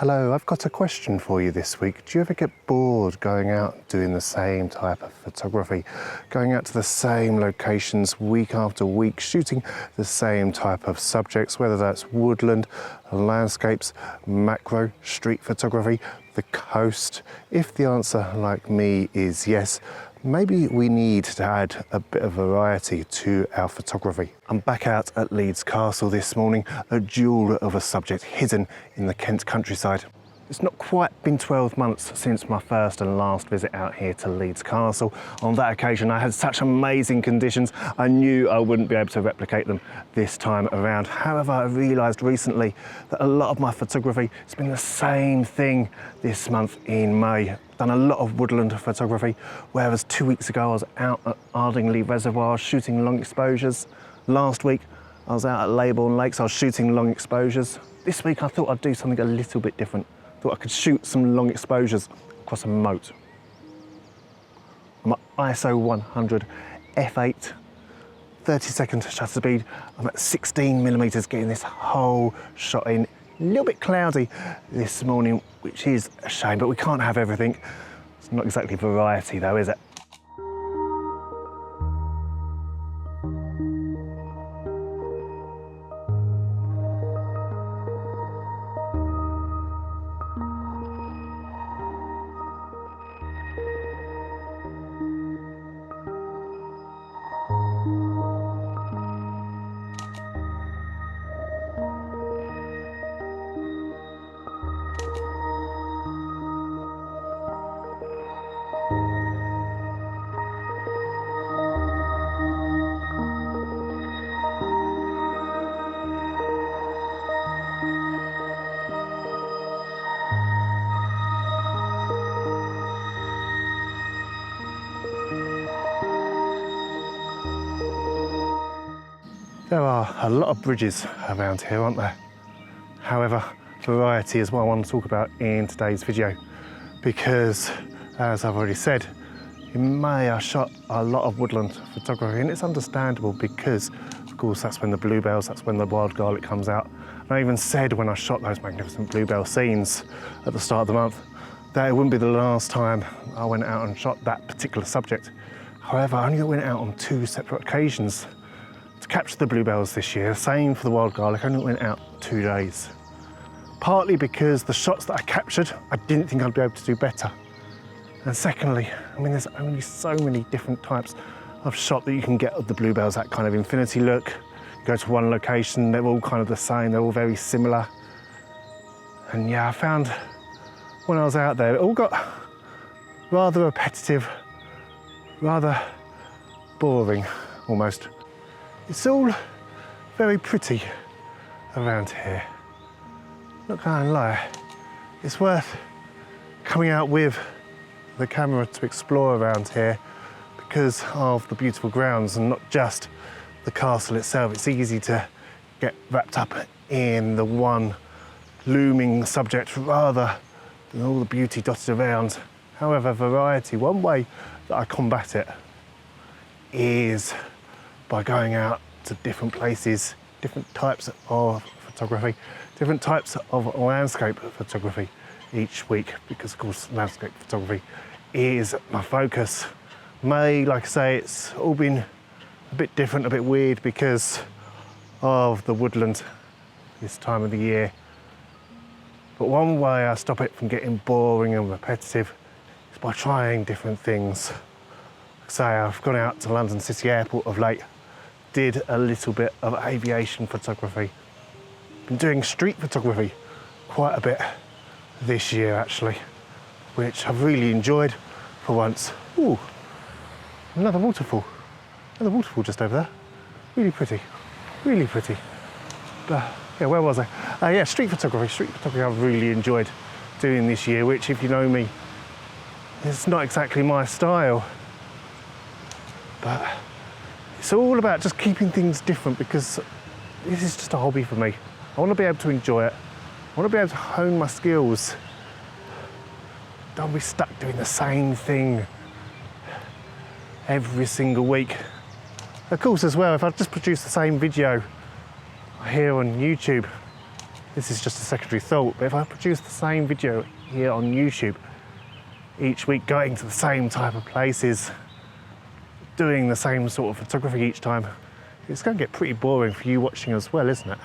Hello, I've got a question for you this week. Do you ever get bored going out doing the same type of photography, going out to the same locations week after week, shooting the same type of subjects, whether that's woodland, landscapes, macro, street photography, the coast? If the answer, like me, is yes, maybe we need to add a bit of variety to our photography. I'm back out at Leeds Castle this morning, a jewel of a subject hidden in the Kent countryside. It's not quite been 12 months since my first and last visit out here to Leeds Castle. On that occasion, I had such amazing conditions, I knew I wouldn't be able to replicate them this time around. However, I realised recently that a lot of my photography has been the same thing this month in May. Done a lot of woodland photography, whereas 2 weeks ago I was out at Ardingly Reservoir shooting long exposures. Last week I was out at Leybourne Lakes, I was shooting long exposures. This week I thought I'd do something a little bit different. Thought I could shoot some long exposures across a moat. I'm at ISO 100 f8, 30-second shutter speed. I'm at 16mm getting this whole shot in. A little bit cloudy this morning, which is a shame, but we can't have everything. It's not exactly variety though, is it? There are a lot of bridges around here, aren't there? However, variety is what I want to talk about in today's video, because as I've already said, in May I shot a lot of woodland photography, and it's understandable because of course that's when the bluebells, that's when the wild garlic comes out. And I even said when I shot those magnificent bluebell scenes at the start of the month that it wouldn't be the last time I went out and shot that particular subject. However, I only went out on 2 separate occasions to capture the bluebells this year. Same for the wild garlic, I only went out 2 days. Partly because the shots that I captured, I didn't think I'd be able to do better. And secondly, I mean, there's only so many different types of shot that you can get of the bluebells, that kind of infinity look. You go to one location, they're all kind of the same, they're all very similar. And yeah, I found when I was out there, it all got rather repetitive, rather boring almost. It's all very pretty around here. Not gonna lie, it's worth coming out with the camera to explore around here because of the beautiful grounds and not just the castle itself. It's easy to get wrapped up in the one looming subject rather than all the beauty dotted around. However, variety, one way that I combat it is by going out to different places, different types of photography, different types of landscape photography each week, because of course landscape photography is my focus. May, like I say, it's all been a bit different, a bit weird because of the woodland this time of the year. But one way I stop it from getting boring and repetitive is by trying different things. Like I say, I've gone out to London City Airport of late, did a little bit of aviation photography. Been doing street photography quite a bit this year actually, which I've really enjoyed for once. Ooh, another waterfall just over there. Really pretty, really pretty. But yeah, where was I? Yeah, street photography I've really enjoyed doing this year, which if you know me, it's not exactly my style. But it's all about just keeping things different because this is just a hobby for me. I want to be able to enjoy it. I want to be able to hone my skills. Don't be stuck doing the same thing every single week. Of course, as well, if I just produce the same video here on YouTube, this is just a secondary thought, but if I produce the same video here on YouTube each week, going to the same type of places, doing the same sort of photography each time, it's going to get pretty boring for you watching as well, isn't it?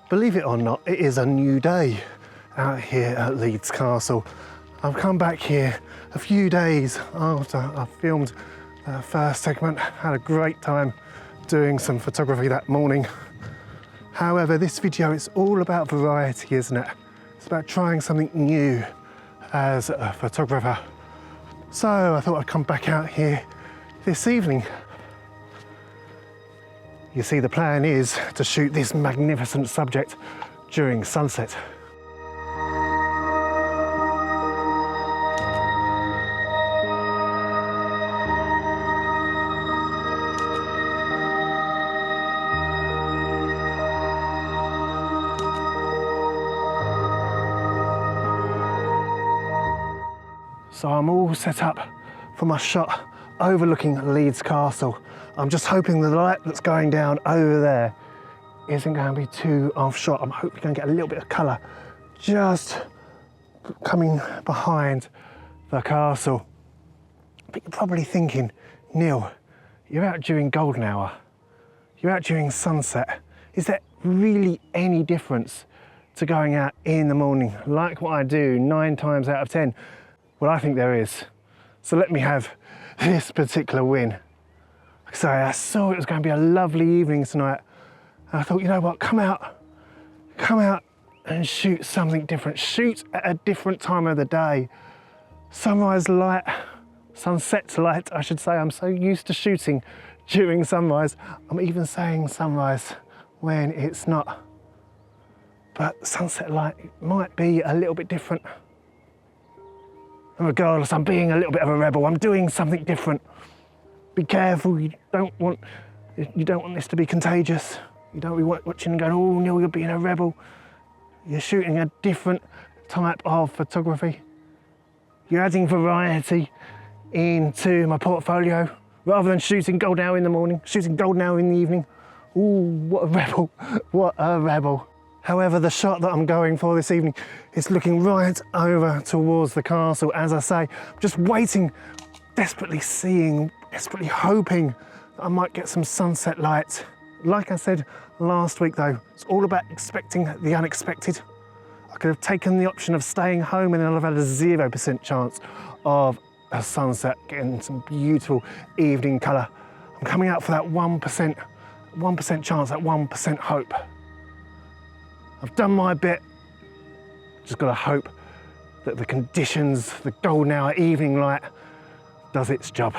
Believe it or not, it is a new day out here at Leeds Castle. I've come back here a few days after I filmed the first segment, had a great time doing some photography that morning. However, this video is all about variety, isn't it? It's about trying something new as a photographer. So I thought I'd come back out here this evening. You see, the plan is to shoot this magnificent subject during sunset. So I'm all set up for my shot overlooking Leeds Castle. I'm just hoping the light that's going down over there isn't going to be too off shot. I'm hoping going to get a little bit of colour just coming behind the castle. But you're probably thinking, Neil, you're out during golden hour, you're out during sunset. Is there really any difference to going out in the morning like what I do 9 times out of 10? Well, I think there is. So let me have this particular win. So I saw it was going to be a lovely evening tonight. And I thought, you know what, come out and shoot something different. Shoot at a different time of the day. Sunrise light, sunset light, I should say. I'm so used to shooting during sunrise. I'm even saying sunrise when it's not. But sunset light might be a little bit different. And regardless, I'm being a little bit of a rebel. I'm doing something different. Be careful, you don't want this to be contagious. You don't be watching and going, oh Neil, you're being a rebel. You're shooting a different type of photography. You're adding variety into my portfolio. Rather than shooting golden hour in the morning, shooting golden hour in the evening. Ooh, what a rebel, what a rebel. However, the shot that I'm going for this evening is looking right over towards the castle. As I say, I'm just waiting, desperately seeing, desperately hoping that I might get some sunset light. Like I said last week though, it's all about expecting the unexpected. I could have taken the option of staying home and then I'd have had a 0% chance of a sunset, getting some beautiful evening colour. I'm coming out for that 1% chance, that 1% hope. I've done my bit, just got to hope that the conditions, the golden hour evening light does its job.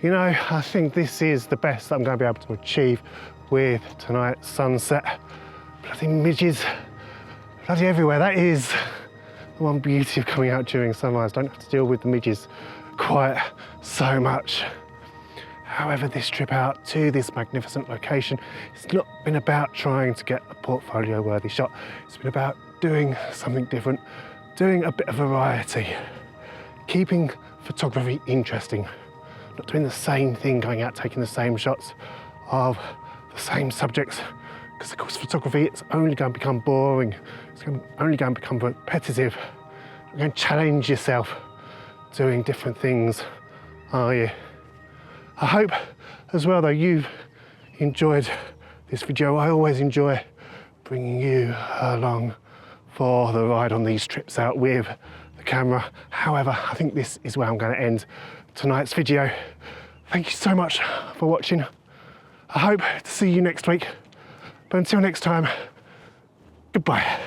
You know, I think this is the best that I'm going to be able to achieve with tonight's sunset. Bloody midges, bloody everywhere. That is the one beauty of coming out during sunrise. Don't have to deal with the midges quite so much. However, this trip out to this magnificent location, it's not been about trying to get a portfolio worthy shot. It's been about doing something different, doing a bit of variety, keeping photography interesting, not doing the same thing, going out taking the same shots of the same subjects. Because of course photography, it's only going to become boring. It's only going to become repetitive. You're going to challenge yourself doing different things, are you? I hope as well though you've enjoyed this video. I always enjoy bringing you along for the ride on these trips out with the camera. However, I think this is where I'm going to end tonight's video. Thank you so much for watching. I hope to see you next week. But until next time, goodbye.